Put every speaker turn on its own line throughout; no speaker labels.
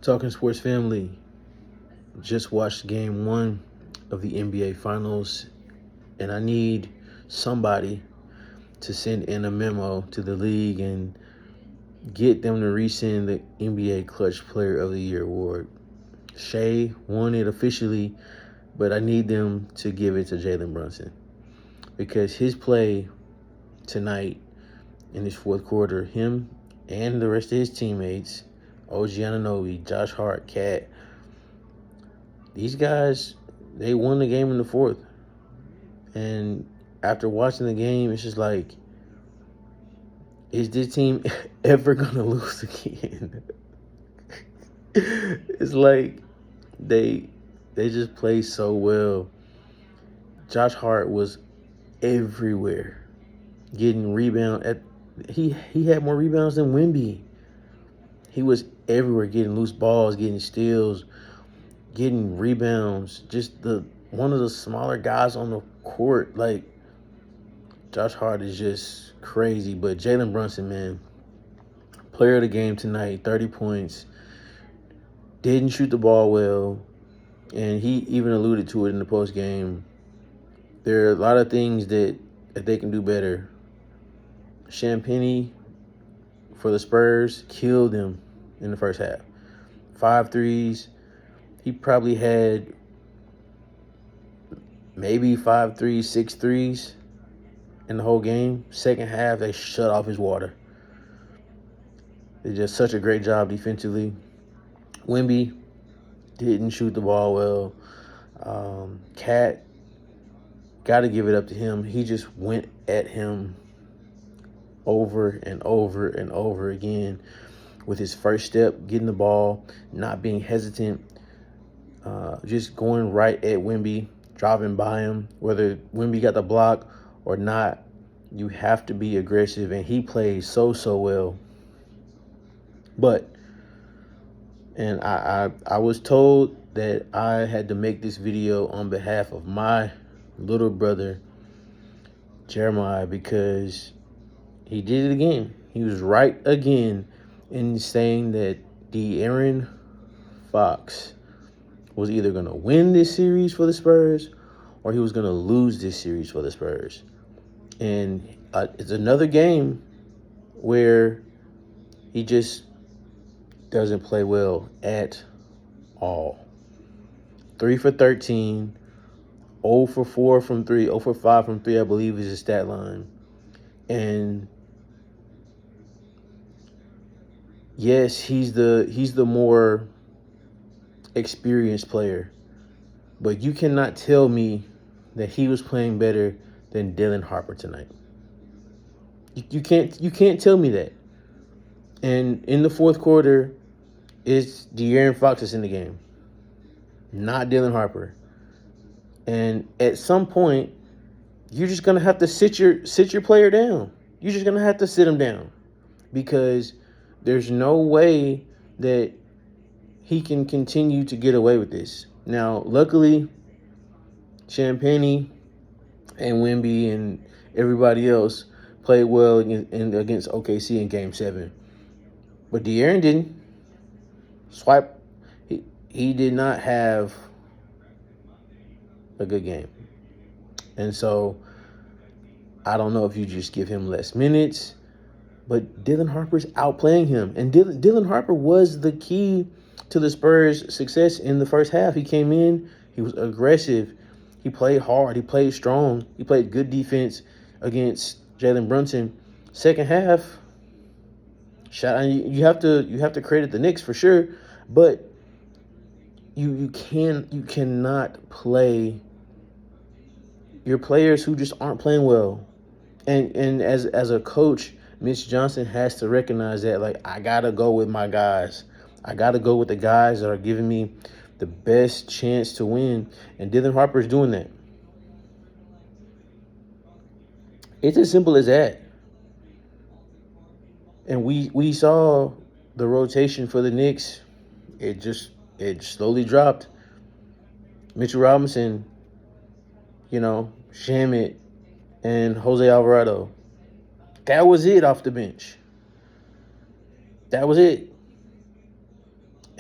Talking Sports Family, just watched game one of the NBA Finals, and I need somebody to send in a memo to the league and get them to rescind the NBA Clutch Player of the Year award. Shea won it officially, but I need them to give it to Jalen Brunson because his play tonight in this fourth quarter, him and the rest of his teammates, OG Anunoby, Josh Hart, Cat, these guys, they won the game in the fourth. And after watching the game, it's just like, is this team ever going to lose again? It's like they just play so well. Josh Hart was everywhere, getting he had more rebounds than Wemby. He was everywhere, getting loose balls, getting steals, getting rebounds. Just one of the smaller guys on the court. Like, Josh Hart is just crazy. But Jalen Brunson, man, player of the game tonight, 30 points. Didn't shoot the ball well, and he even alluded to it in the post game. There are a lot of things that they can do better. Champagnie for the Spurs killed him in the first half. 5 threes. He probably had maybe 5 threes, 6 threes in the whole game. Second half, they shut off his water. They did just such a great job defensively. Wemby didn't shoot the ball well. Cat, got to give it up to him. He just went at him over and over and over again with his first step, getting the ball, not being hesitant, just going right at Wemby, driving by him. Whether Wemby got the block or not, you have to be aggressive, and he plays so well. And I was told that I had to make this video on behalf of my little brother, Jeremiah, because he did it again. He was right again in saying that De'Aaron Fox was either going to win this series for the Spurs or he was going to lose this series for the Spurs. And it's another game where he just doesn't play well at all. 3 for 13, 0 for 4 from 3, 0 for 5 from 3, I believe is his stat line. And yes, he's the more experienced player, but you cannot tell me that he was playing better than Dylan Harper tonight. You can't tell me that. And in the fourth quarter, it's De'Aaron Fox that's in the game, not Dylan Harper. And at some point, you're just gonna have to sit your player down. You're just gonna have to sit him down because there's no way that he can continue to get away with this. Now, luckily, Champagnie and Wemby and everybody else played well against OKC in Game 7. But De'Aaron didn't. He did not have a good game. And so, I don't know if you just give him less minutes, but Dylan Harper's outplaying him. And Dylan Harper was the key to the Spurs' success in the first half. He came in, he was aggressive, he played hard, he played strong, he played good defense against Jalen Brunson. Second half, you have to credit the Knicks for sure, but you cannot play your players who just aren't playing well. And as a coach, Mitch Johnson has to recognize that, like, I gotta go with my guys. I gotta go with the guys that are giving me the best chance to win. And Dylan Harper is doing that. It's as simple as that. And we saw the rotation for the Knicks. It slowly dropped. Mitchell Robinson, Shamet, and Jose Alvarado. That was it off the bench. That was it.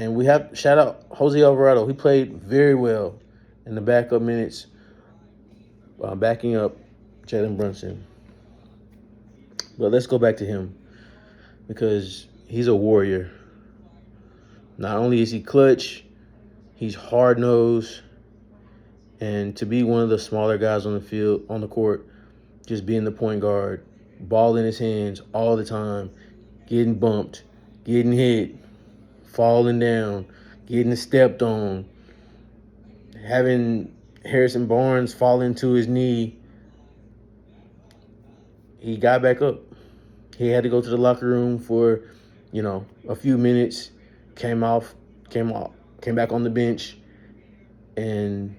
And we have shout out Jose Alvarado. He played very well in the backup minutes, backing up Jalen Brunson. But let's go back to him because he's a warrior. Not only is he clutch, he's hard nosed, and to be one of the smaller guys on the field, on the court, just being the point guard, ball in his hands all the time, getting bumped, getting hit, falling down, getting stepped on, having Harrison Barnes fall into his knee. He got back up. He had to go to the locker room for, a few minutes, came back on the bench, and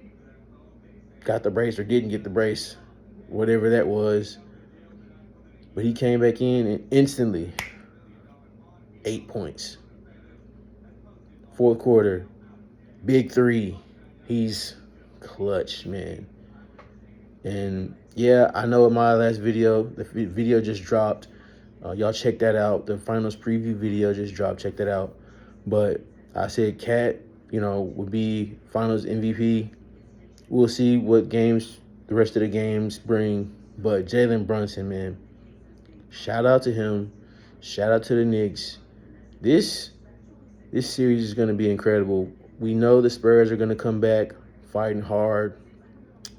got the brace or didn't get the brace, whatever that was. But he came back in and instantly 8 points. Fourth quarter, big three. He's clutch, man. And yeah, I know in my last video, the video just dropped. Y'all check that out. The finals preview video just dropped. Check that out. But I said Cat, would be finals MVP. We'll see what games the rest of the games bring. But Jalen Brunson, man, shout out to him. Shout out to the Knicks. This series is going to be incredible. We know the Spurs are going to come back fighting hard,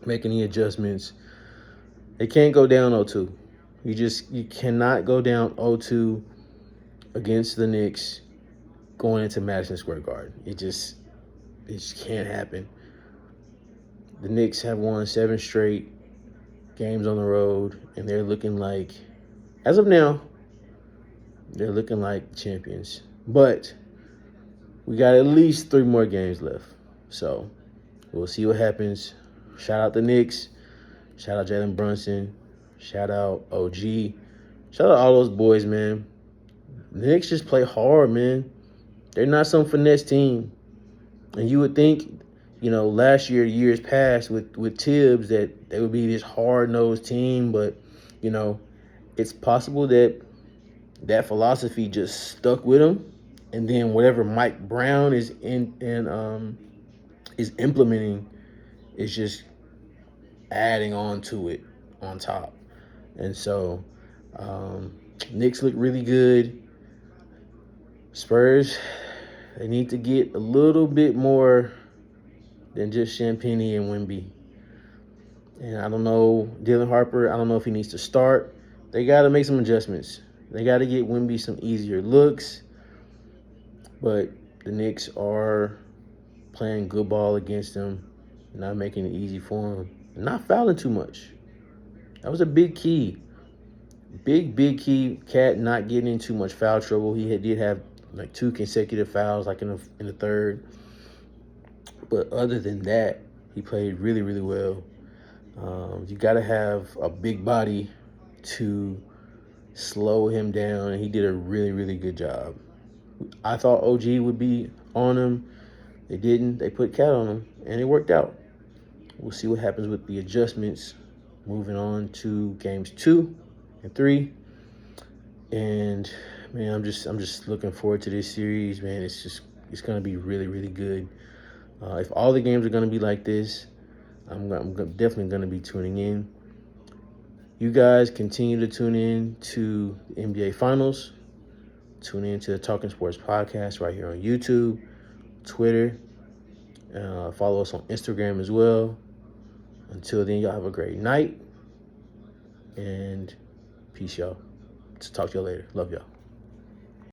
making the adjustments. They can't go down 0-2. You cannot go down 0-2 against the Knicks going into Madison Square Garden. It just can't happen. The Knicks have won 7 straight games on the road, and they're looking like, as of now, they're looking like champions. But we got at least 3 more games left. So we'll see what happens. Shout out the Knicks. Shout out Jalen Brunson. Shout out OG. Shout out all those boys, man. The Knicks just play hard, man. They're not some finesse team. And you would think, last year, years past with Tibbs, that they would be this hard-nosed team. But, it's possible that philosophy just stuck with them. And then whatever Mike Brown is is implementing is just adding on to it on top. And so Knicks look really good. Spurs, they need to get a little bit more than just Champagne and Wemby. And I don't know, Dylan Harper, I don't know if he needs to start. They got to make some adjustments. They got to get Wemby some easier looks. But the Knicks are playing good ball against them, not making it easy for them, not fouling too much. That was a big key. Big key. Cat not getting in too much foul trouble. He did have 2 consecutive fouls, in the third. But other than that, he played really, really well. You got to have a big body to slow him down, and he did a really, really good job. I thought OG would be on him. They didn't. They put Cat on him, and it worked out. We'll see what happens with the adjustments moving on to games 2 and 3. And man, I'm just looking forward to this series, man. It's gonna be really, really good. If all the games are gonna be like this, I'm definitely gonna be tuning in. You guys continue to tune in to the NBA Finals. Tune in to the Talking Sports Podcast right here on YouTube, Twitter. Follow us on Instagram as well. Until then, y'all have a great night. And peace, y'all. Talk to y'all later. Love y'all.